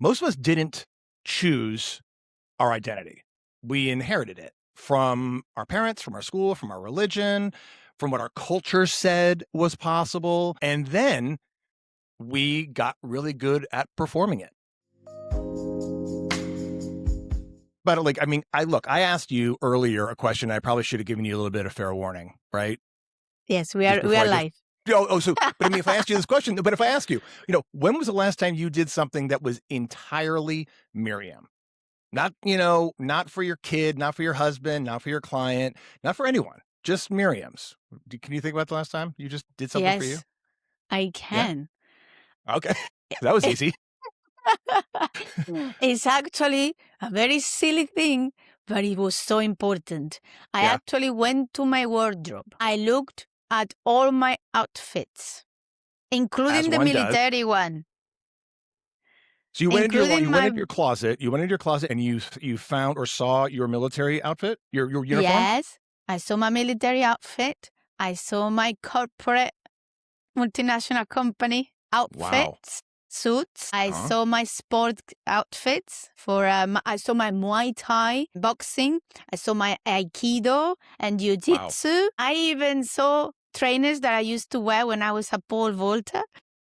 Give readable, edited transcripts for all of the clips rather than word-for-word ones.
most of us didn't choose our identity. We inherited it from our parents, from our school, from our religion, from what our culture said was possible. And then we got really good at performing it. But like, I mean, I asked you earlier a question. I probably should have given you a little bit of fair warning, right? Yes, we are live. But I mean, if I ask you this question, but if I ask you, when was the last time you did something that was entirely Miriam? Not, not for your kid, not for your husband, not for your client, not for anyone, just Miriam's. Can you think about the last time you just did something for you? Yes, I can. Yeah? Okay. That was easy. It's actually a very silly thing, but it was so important. I actually went to my wardrobe. I looked at all my outfits, including the military one. So you went into your closet. You went into your closet and you found or saw your military outfit, your uniform? Yes, I saw my military outfit. I saw my corporate multinational company outfits. Suits. I saw my sport outfits I saw my Muay Thai boxing. I saw my Aikido and Jiu-Jitsu. Wow. I even saw trainers that I used to wear when I was a pole vaulter.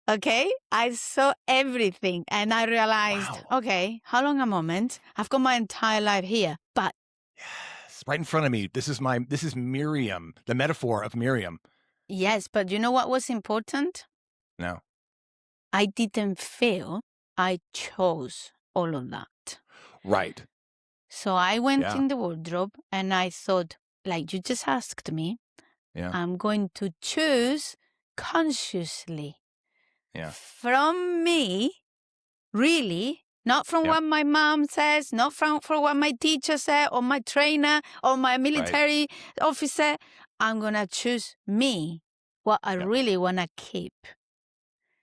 Okay. I saw everything and I realized, okay, hold on a moment. I've got my entire life here, but. Yes, right in front of me. This is Miriam, the metaphor of Miriam. Yes, but you know what was important? No. I didn't feel I chose all of that. Right. So I went in the wardrobe and I thought, like you just asked me, I'm going to choose consciously from me, really, not from what my mom says, not from what my teacher said or my trainer or my military officer. I'm going to choose me, what I really want to keep.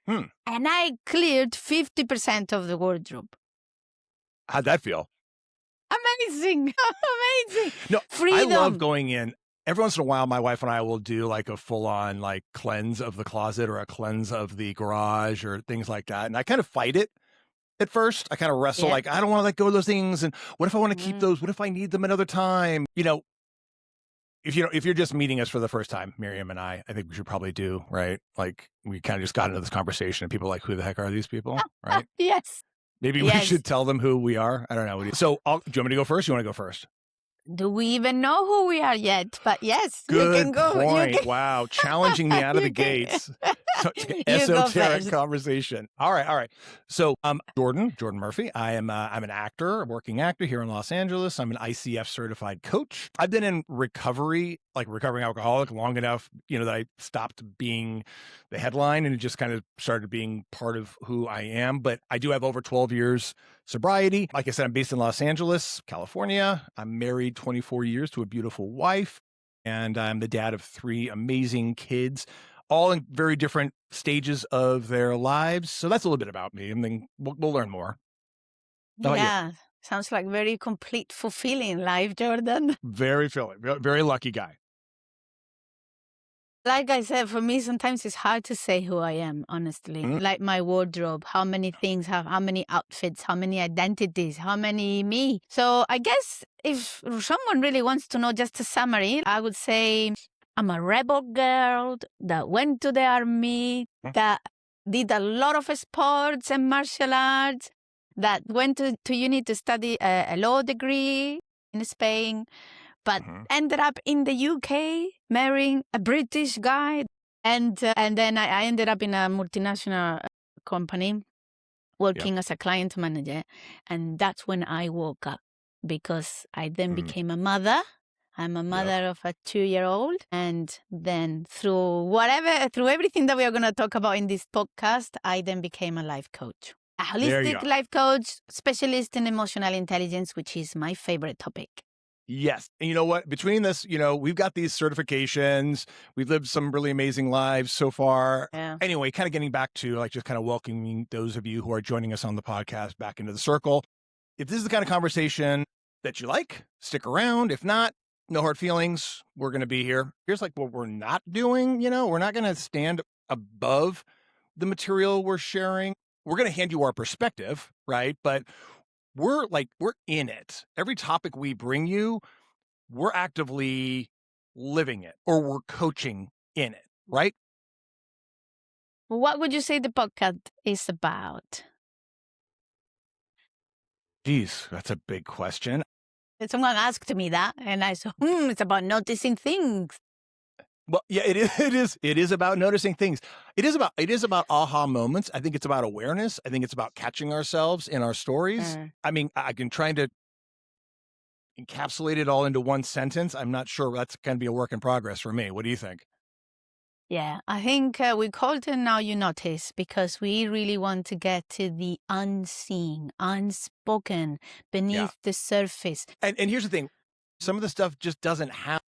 And I cleared 50% of the wardrobe. How'd that feel? Amazing. Amazing. No, freedom. I love going in. Every once in a while, my wife and I will do like a full-on like cleanse of the closet or a cleanse of the garage or things like that. And I kind of fight it at first. I kind of wrestle like, I don't want to let go of those things. And what if I want to keep those? What if I need them another time? If you're just meeting us for the first time, Miriam and I think we should probably do, right? Like we kind of just got into this conversation and people are like, who the heck are these people? Right? Yes. Maybe we should tell them who we are. I don't know. So do you want me to go first? You want to go first? Do we even know who we are yet? But yes, good you can go. Point. Wow. Challenging me out of the gates. Esoteric conversation. All right. So Jordan Murphy. I'm an actor, a working actor here in Los Angeles. I'm an ICF certified coach. I've been in recovery, like recovering alcoholic, long enough, that I stopped being the headline and it just kind of started being part of who I am. But I do have over 12 years sobriety. Like I said, I'm based in Los Angeles, California. I'm married 24 years to a beautiful wife, and I'm the dad of 3 amazing kids, all in very different stages of their lives. So that's a little bit about me, and then we'll learn more. Yeah, sounds like very complete, fulfilling life, Jordan. Very very lucky guy. Like I said, for me, sometimes it's hard to say who I am, honestly. Like my wardrobe, how many things have, how many outfits, how many identities, how many me. So I guess if someone really wants to know just a summary, I would say I'm a rebel girl that went to the army, that did a lot of sports and martial arts, that went to uni to study a law degree in Spain, but ended up in the UK marrying a British guy. And then I ended up in a multinational company working as a client manager. And that's when I woke up, because I then became a mother. I'm a mother of a 2-year-old. And then through everything that we are going to talk about in this podcast, I then became a life coach. A holistic life coach, specialist in emotional intelligence, which is my favorite topic. Yes. And you know what? Between this, we've got these certifications. We've lived some really amazing lives so far. Yeah. Anyway, kind of getting back to like just kind of welcoming those of you who are joining us on the podcast back into the circle. If this is the kind of conversation that you like, stick around. If not, no hard feelings. We're going to be here. Here's like what we're not doing. We're not going to stand above the material we're sharing. we're going to hand you our perspective, right? But we're in it. Every topic we bring you, we're actively living it, or we're coaching in it, right? What would you say the podcast is about? Geez, that's a big question. Someone asked me that, and I said, it's about noticing things. Well, yeah, it is. It is about noticing things. It is about aha moments. I think it's about awareness. I think it's about catching ourselves in our stories. I mean, I can try to encapsulate it all into one sentence. I'm not sure. That's going to be a work in progress for me. What do you think? Yeah, I think we called it Now You Notice because we really want to get to the unseen, unspoken, beneath the surface. And here's the thing. Some of the stuff just doesn't have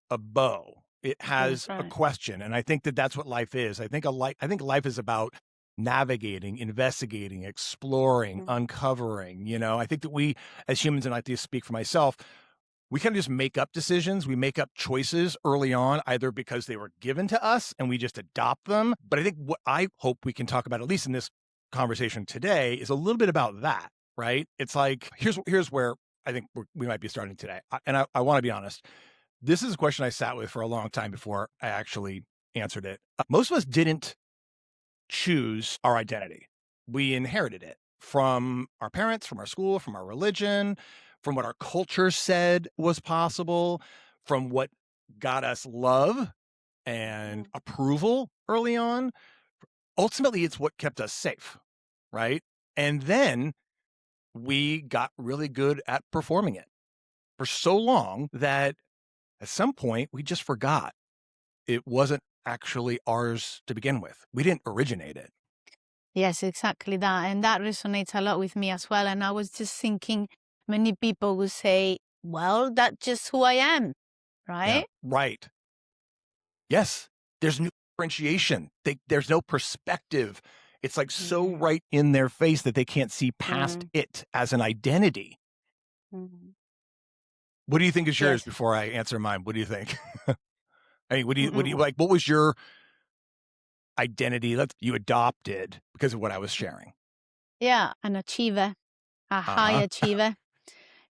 a bow. It has a question. And I think that's what life is. I think life is about navigating, investigating, exploring, uncovering. I think that we as humans, and I have to speak for myself, we kind of just make up decisions. We make up choices early on, either because they were given to us and we just adopt them. But I think what I hope we can talk about, at least in this conversation today, is a little bit about that, right? It's like, here's where I think we might be starting today. I want to be honest. This is a question I sat with for a long time before I actually answered it. Most of us didn't choose our identity. We inherited it from our parents, from our school, from our religion, from what our culture said was possible, from what got us love and approval early on. Ultimately, it's what kept us safe, right? And then we got really good at performing it for so long that at some point we just forgot it wasn't actually ours to begin with. We didn't originate it. Yes, exactly that. And that resonates a lot with me as well. And I was just thinking, many people will say, well, that's just who I am, right? Yeah, right. Yes, there's no differentiation. There's no perspective. It's like so right in their face that they can't see past it as an identity. What do you think is yours before I answer mine? What do you think? I mean, what do you like? What was your identity that you adopted because of what I was sharing? Yeah, an achiever, a high achiever.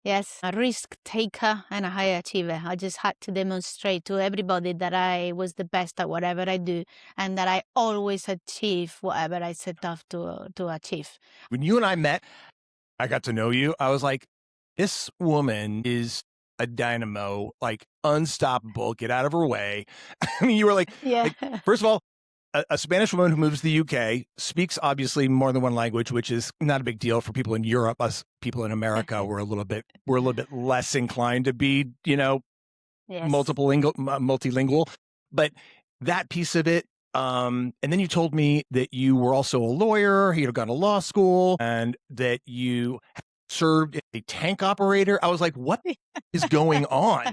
Yes, a risk taker and a high achiever. I just had to demonstrate to everybody that I was the best at whatever I do and that I always achieve whatever I set off to achieve. When you and I met, I got to know you. I was like, this woman is a dynamo, like unstoppable. Get out of her way. I mean, you were like, first of all, a Spanish woman who moves to the UK, speaks obviously more than one language, which is not a big deal for people in Europe. Us people in America, we're a little bit less inclined to be, multilingual. But that piece of it, and then you told me that you were also a lawyer, you'd gone to law school, and that you served as a tank operator. I was like, what is going on?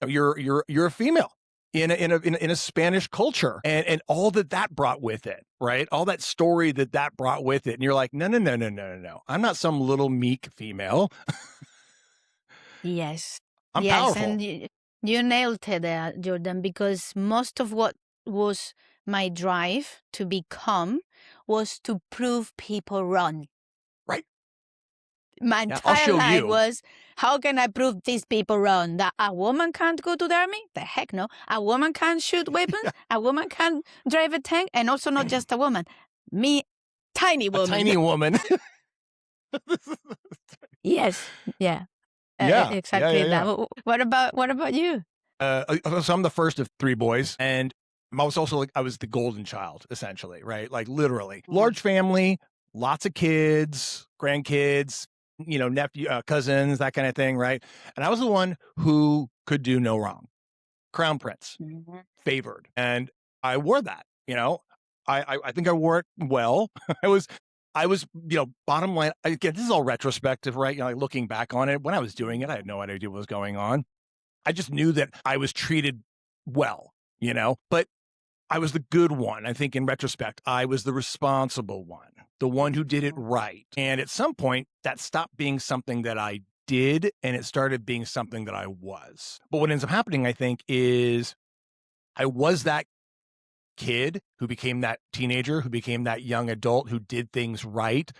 You're a female in a Spanish culture, and all that brought with it, right? All that story that brought with it, and you're like, no. I'm not some little meek female. Yes, I'm powerful. And you nailed it there, Jordan, because most of what was my drive to become was to prove people wrong. Right. My entire life was, how can I prove these people wrong? That a woman can't go to the army? The heck no. A woman can't shoot weapons? A woman can't drive a tank? And also not just a woman. Me, tiny woman. A tiny woman. Yes. Yeah. Exactly that. What about you? So I'm the first of three boys, and I was also I was the golden child, essentially, right? Like literally. Large family, lots of kids, grandkids, nephew, cousins, that kind of thing, right? And I was the one who could do no wrong. Crown Prince, favored. And I wore that, I think I wore it well. I was, bottom line, again, this is all retrospective, right? Like looking back on it, when I was doing it, I had no idea what was going on. I just knew that I was treated well, but I was the good one. I think in retrospect, I was the responsible one, the one who did it right. And at some point, that stopped being something that I did, and it started being something that I was. But what ends up happening, I think, is I was that kid who became that teenager, who became that young adult who did things right.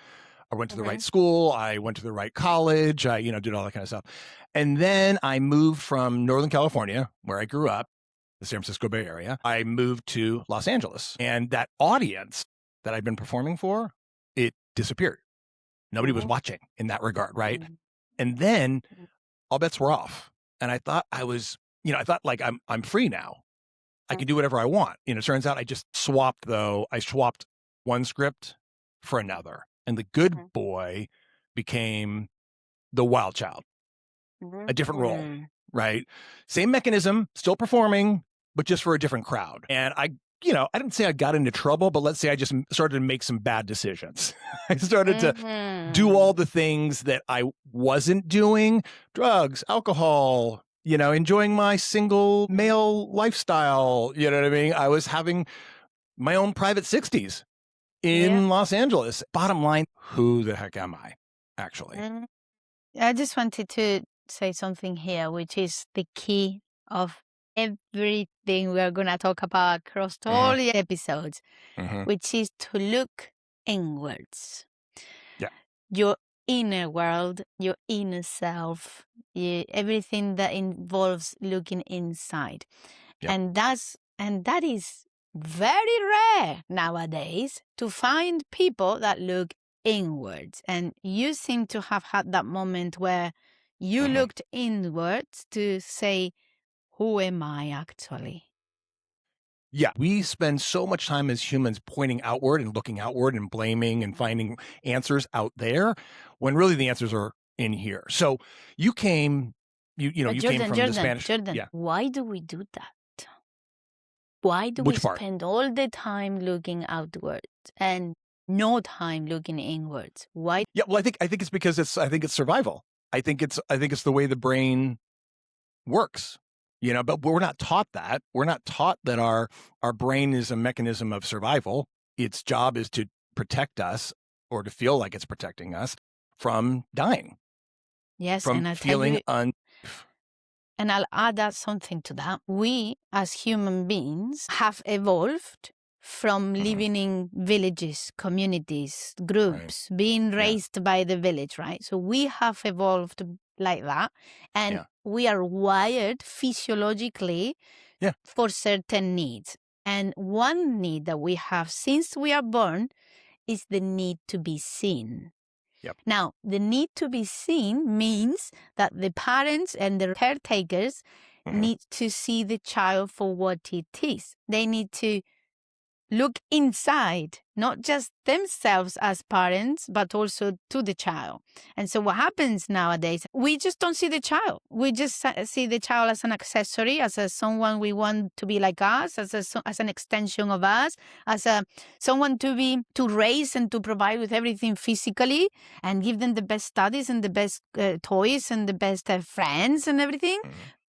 I went to the right school. I went to the right college. I, did all that kind of stuff. And then I moved from Northern California, where I grew up, the San Francisco Bay Area. I moved to Los Angeles. And that audience that I'd been performing for, it disappeared. Nobody was watching in that regard, right? And then all bets were off. And I thought I was, I thought like I'm free now. I can do whatever I want. It turns out I just swapped one script for another. And the good boy became the wild child, a different role, right? Same mechanism, still performing, but just for a different crowd. And I didn't say I got into trouble, but let's say I just started to make some bad decisions. I started to do all the things that I wasn't doing, drugs, alcohol, enjoying my single male lifestyle. You know what I mean? I was having my own private 60s in Los Angeles. Bottom line, who the heck am I, actually? I just wanted to say something here, which is the key of everything we are going to talk about across all the episodes, which is to look inwards. Yeah. Your inner world, your inner self, everything that involves looking inside. Yep. And that is very rare nowadays to find people that look inwards. And you seem to have had that moment where you looked inwards to say, who am I actually? Yeah, we spend so much time as humans pointing outward and looking outward and blaming and finding answers out there when really the answers are in here. So you came, you came from the Spanish. Jordan, yeah. Why do we do that? Why do Which we part? spend all the time looking outwards and no time looking inwards? Why? Yeah, well, I think it's because it's survival. I think it's the way the brain works. But we're not taught that. We're not taught that our brain is a mechanism of survival. Its job is to protect us, or to feel like it's protecting us from dying. Yes, from and I'll feeling and I'll add something to that. We, as human beings, have evolved from living in villages, communities, groups, being raised by the village, right? So we have evolved like that. And we are wired physiologically for certain needs. And one need that we have since we are born is the need to be seen. Yep. Now, the need to be seen means that the parents and the caretakers need to see the child for what it is. They need to look inside, not just themselves as parents, but also to the child. And so what happens nowadays, we just don't see the child. We just see the child as an accessory, as someone we want to be like us, as an extension of us, as someone to raise and to provide with everything physically and give them the best studies and the best toys and the best friends and everything.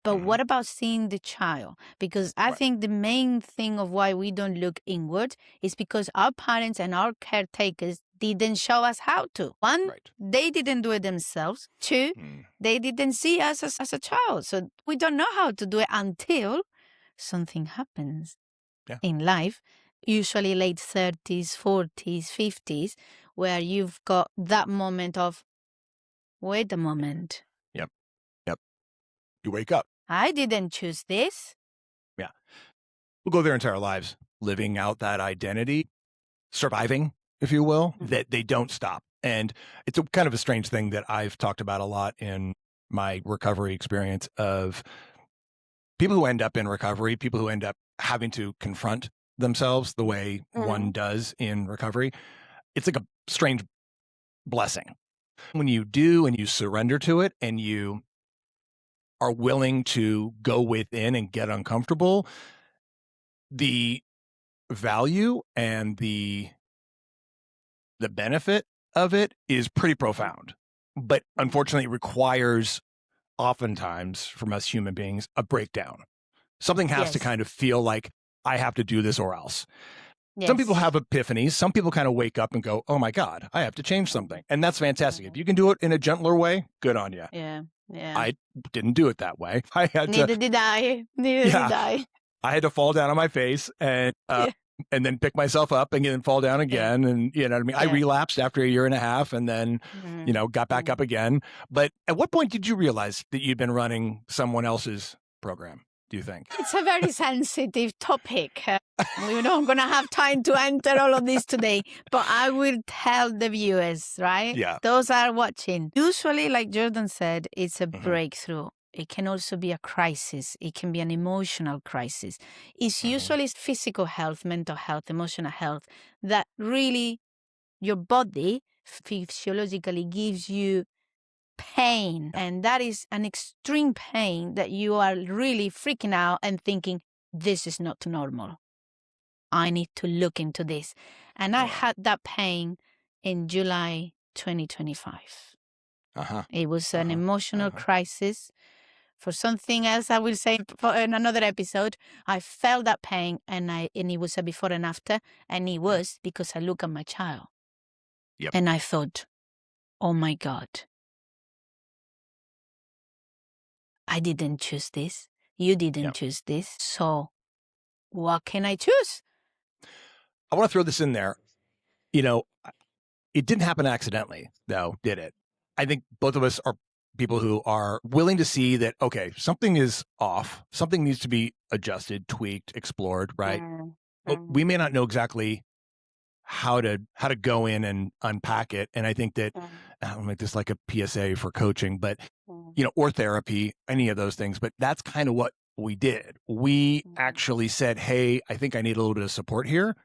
But what about seeing the child? Because I think the main thing of why we don't look inward is because our parents and our caretakers didn't show us how to. One, they didn't do it themselves. Two, they didn't see us as a child. So we don't know how to do it until something happens in life, usually late 30s, 40s, 50s, where you've got that moment of, wait a moment. Yep. You wake up. I didn't choose this. Yeah. We'll go their entire lives living out that identity, surviving, if you will, that they don't stop. And it's a kind of a strange thing that I've talked about a lot in my recovery experience of people who end up in recovery, people who end up having to confront themselves the way one does in recovery. It's like a strange blessing. When you do and you surrender to it and you are willing to go within and get uncomfortable, the value and the benefit of it is pretty profound. But unfortunately, it requires oftentimes from us human beings a breakdown. Something has to kind of feel like I have to do this or else. Some people have epiphanies. Some people kind of wake up and go, oh my God, I have to change something. And that's fantastic. If you can do it in a gentler way, good on you. Yeah. I didn't do it that way. Neither did I. Neither did I. I had to fall down on my face and then pick myself up and then fall down again. And you know what I mean? I relapsed after a year and a half and then, got back up again. But at what point did you realize that you'd been running someone else's program, do you think? It's a very sensitive topic. We're not going to have time to enter all of this today, but I will tell the viewers, right? Yeah. Those are watching. Usually, like Jordan said, it's a breakthrough. It can also be a crisis. It can be an emotional crisis. It's usually physical health, mental health, emotional health that really your body physiologically gives you pain. And that is an extreme pain that you are really freaking out and thinking, this is not normal. I need to look into this. And I had that pain in July 2025. It was an emotional crisis. For something else, I will say in another episode, I felt that pain and it was a before and after. And it was because I look at my child. And I thought, oh my God, I didn't choose this. You didn't choose this. So what can I choose? I want to throw this in there. It didn't happen accidentally, though, did it? I think both of us are people who are willing to see that, okay, something is off. Something needs to be adjusted, tweaked, explored, right? But we may not know exactly how to go in and unpack it. And I think that I'll make this like a PSA for coaching, but or therapy, any of those things. But that's kind of what we did. We actually said, hey, I think I need a little bit of support here.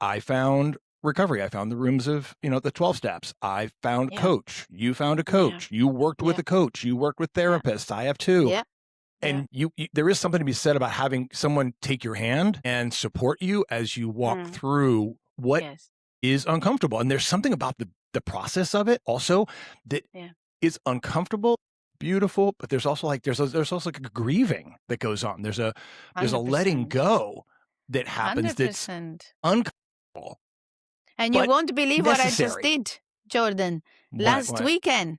I found recovery. I found the rooms of, the 12 steps. I found coach. You found a coach. You worked with a coach. You worked with therapists. I have too. And there is something to be said about having someone take your hand and support you as you walk through what is uncomfortable. And there's something about the process of it also that is uncomfortable, beautiful, but there's also there's also like a grieving that goes on. There's a 100%. letting go that happens 100%. that's uncomfortable. And you won't believe what I just did, Jordan. Last weekend,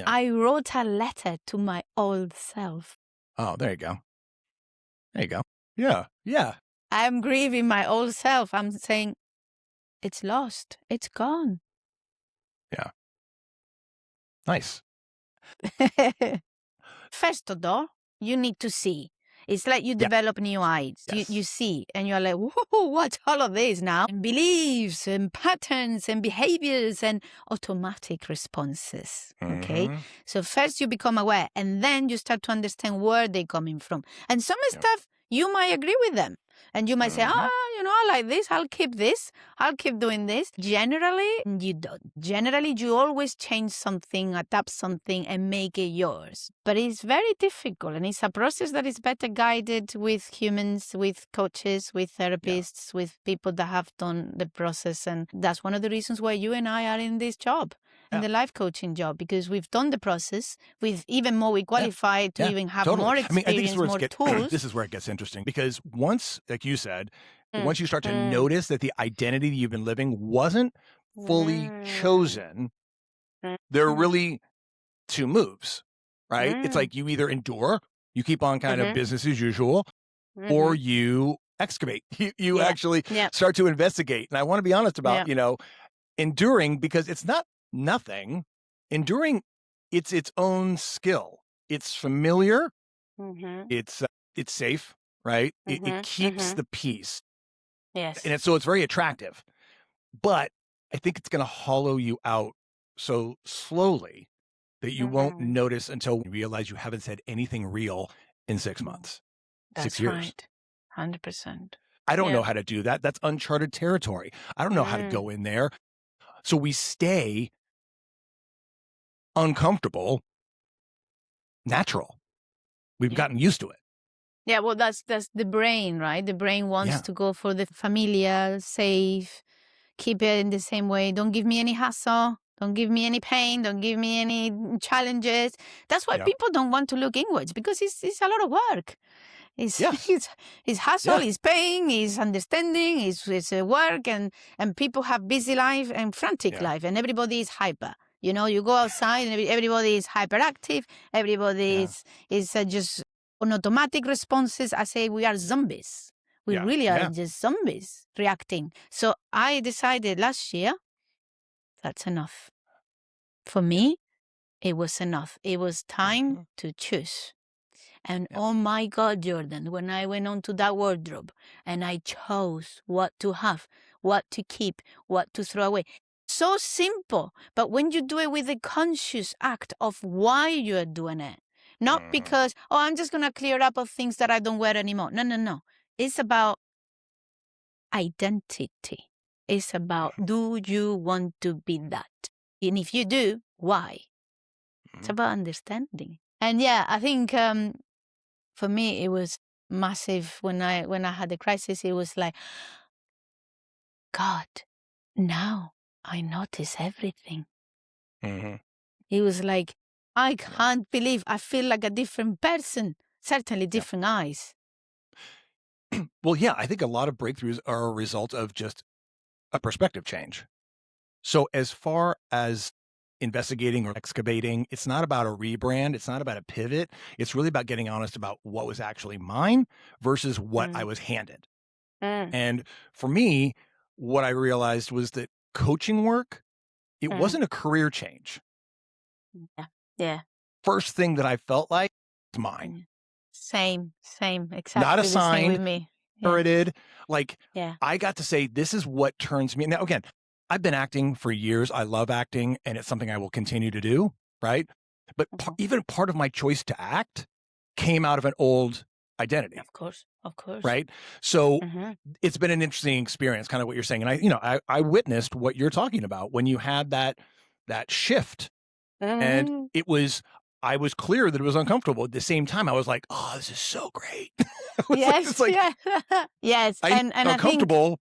I wrote a letter to my old self. Oh, there you go. There you go. Yeah. Yeah. I'm grieving my old self. I'm saying, it's lost. It's gone. Yeah. Nice. First of all, you need to see. It's like you develop new eyes. Yes. You see, and you're like, whoa, what's all of this now? And beliefs and patterns and behaviors and automatic responses. Okay? So first you become aware, and then you start to understand where they're coming from. And some stuff, you might agree with them. And you might say, I like this. I'll keep this. I'll keep doing this. Generally, you don't. Generally, you always change something, adapt something, and make it yours. But it's very difficult. And it's a process that is better guided with humans, with coaches, with therapists, with people that have done the process. And that's one of the reasons why you and I are in this job. In the life coaching job, because we've done the process, we've even more, we qualified to even have more experience, more tools. This is where it gets interesting, because once, like you said, once you start to notice that the identity that you've been living wasn't fully chosen, there are really two moves, right? It's like you either endure, you keep on kind of business as usual, or you excavate. You actually start to investigate. And I want to be honest about, enduring, because it's not nothing. Enduring, it's its own skill. It's familiar. It's safe, right? It keeps the peace. Yes. And so it's very attractive. But I think it's going to hollow you out so slowly that you won't notice until you realize you haven't said anything real in 6 months. That's 6 years. Right. 100%. I don't know how to do that. That's uncharted territory. I don't know how to go in there. So we stay uncomfortable, natural. We've gotten used to it. Yeah, well, that's the brain, right? The brain wants to go for the familiar, safe, keep it in the same way. Don't give me any hassle. Don't give me any pain. Don't give me any challenges. That's why people don't want to look inwards, because it's a lot of work. It's hassle, it's pain, it's understanding, it's work, and people have busy life and frantic life, and everybody is hyper. You go outside and everybody is hyperactive. Everybody is just on automatic responses, I say we are zombies. We really are just zombies reacting. So I decided last year, that's enough. For me, it was enough. It was time to choose. And oh my God, Jordan, when I went onto that wardrobe and I chose what to have, what to keep, what to throw away. So simple. But when you do it with a conscious act of why you're doing it, not because, oh, I'm just going to clear up of things that I don't wear anymore. No. It's about identity. It's about, do you want to be that? And if you do, why? It's about understanding. And yeah, I think for me, it was massive when I had the crisis. It was like, God, now I notice everything. It was like, I can't believe I feel like a different person, certainly different eyes. Well, yeah, I think a lot of breakthroughs are a result of just a perspective change. So as far as investigating or excavating, it's not about a rebrand. It's not about a pivot. It's really about getting honest about what was actually mine versus what I was handed. And for me, what I realized was that coaching work, it wasn't a career change. Yeah. First thing that I felt like was mine. Same. Exactly not the same with assigned, me. inherited. Like, I got to say, this is what turns me. Now, again, I've been acting for years. I love acting, and it's something I will continue to do, right? But even part of my choice to act came out of an old identity. Of course. Right? So it's been an interesting experience, kind of what you're saying. And I witnessed what you're talking about when you had that shift. And I was clear that it was uncomfortable. At the same time, I was like, oh, this is so great. Yes. Yes. And uncomfortable.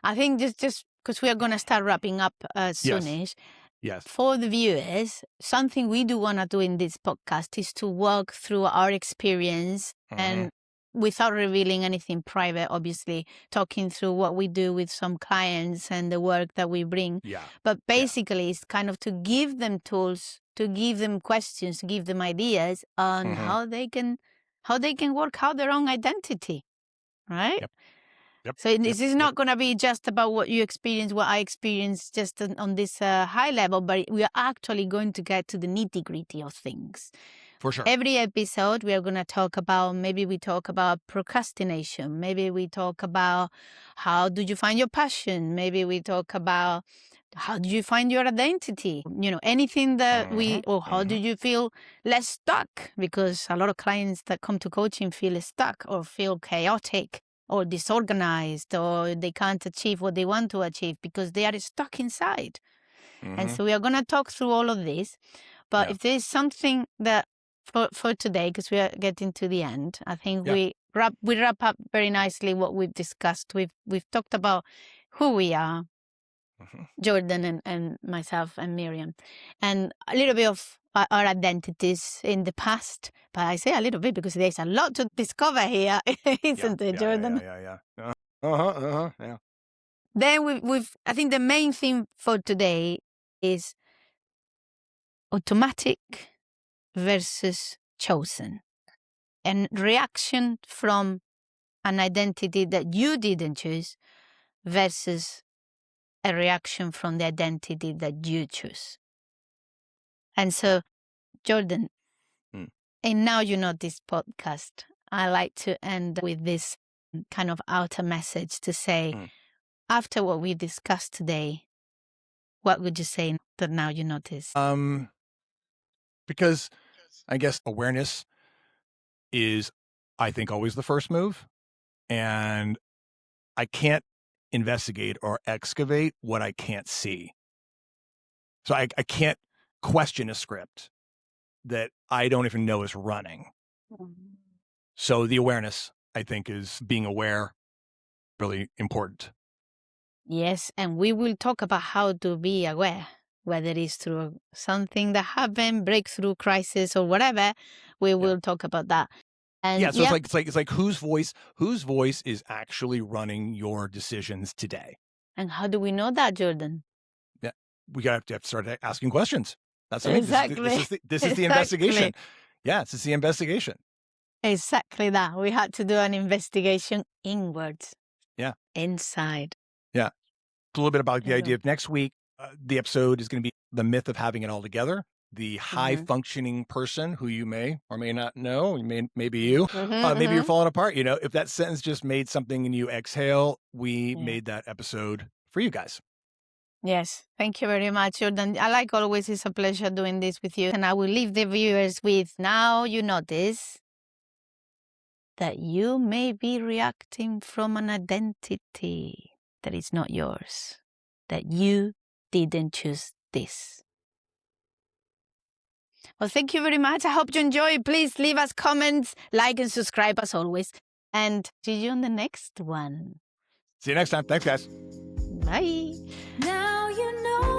I think just because we are going to start wrapping up soonish. Yes. For the viewers, something we do want to do in this podcast is to walk through our experience and without revealing anything private, obviously, talking through what we do with some clients and the work that we bring. But basically, it's kind of to give them tools, to give them questions, to give them ideas on how they can work out their own identity, right? So this is not going to be just about what you experience, what I experienced just on this high level, but we are actually going to get to the nitty-gritty of things. For sure. Every episode, we are going to talk about, maybe we talk about procrastination. Maybe we talk about how do you find your passion? Maybe we talk about how do you find your identity? Anything that or how do you feel less stuck? Because a lot of clients that come to coaching feel stuck or feel chaotic or disorganized, or they can't achieve what they want to achieve because they are stuck inside. And so we are going to talk through all of this. But if there is something that for today, because we are getting to the end, I think we wrap up very nicely what we've discussed. We've talked about who we are, Jordan and myself and Miriam, and a little bit of our identities in the past. But I say a little bit because there's a lot to discover here, isn't it, Jordan? Yeah. Then I think the main theme for today is automatic versus chosen, and reaction from an identity that you didn't choose versus a reaction from the identity that you choose. And so, Jordan, and now you know this podcast, I like to end with this kind of outer message to say, after what we discussed today, what would you say that now you notice? Because I guess awareness is, I think, always the first move. And I can't investigate or excavate what I can't see. So I can't question a script that I don't even know is running. So the awareness, I think, is being aware, really important. Yes, and we will talk about how to be aware, whether it's through something that happened, breakthrough, crisis, or whatever. We will talk about that. And so it's like whose voice is actually running your decisions today. And how do we know that, Jordan? Yeah, we have to start asking questions. That's exactly. This is the investigation. Yeah, this is the investigation. Exactly that. We had to do an investigation inwards. Yeah. Inside. Yeah. A little bit about the Yeah. idea of next week. The episode is going to be the myth of having it all together. The high functioning person who you may or may not know, maybe you, maybe you're falling apart. If that sentence just made something in you exhale, we made that episode for you guys. Yes. Thank you very much, Jordan. Like always, it's a pleasure doing this with you. And I will leave the viewers with, now you notice that you may be reacting from an identity that is not yours, that you didn't choose this. Well, thank you very much. I hope you enjoy. Please leave us comments, like and subscribe as always. And see you on the next one. See you next time. Thanks, guys. Bye. Now you know.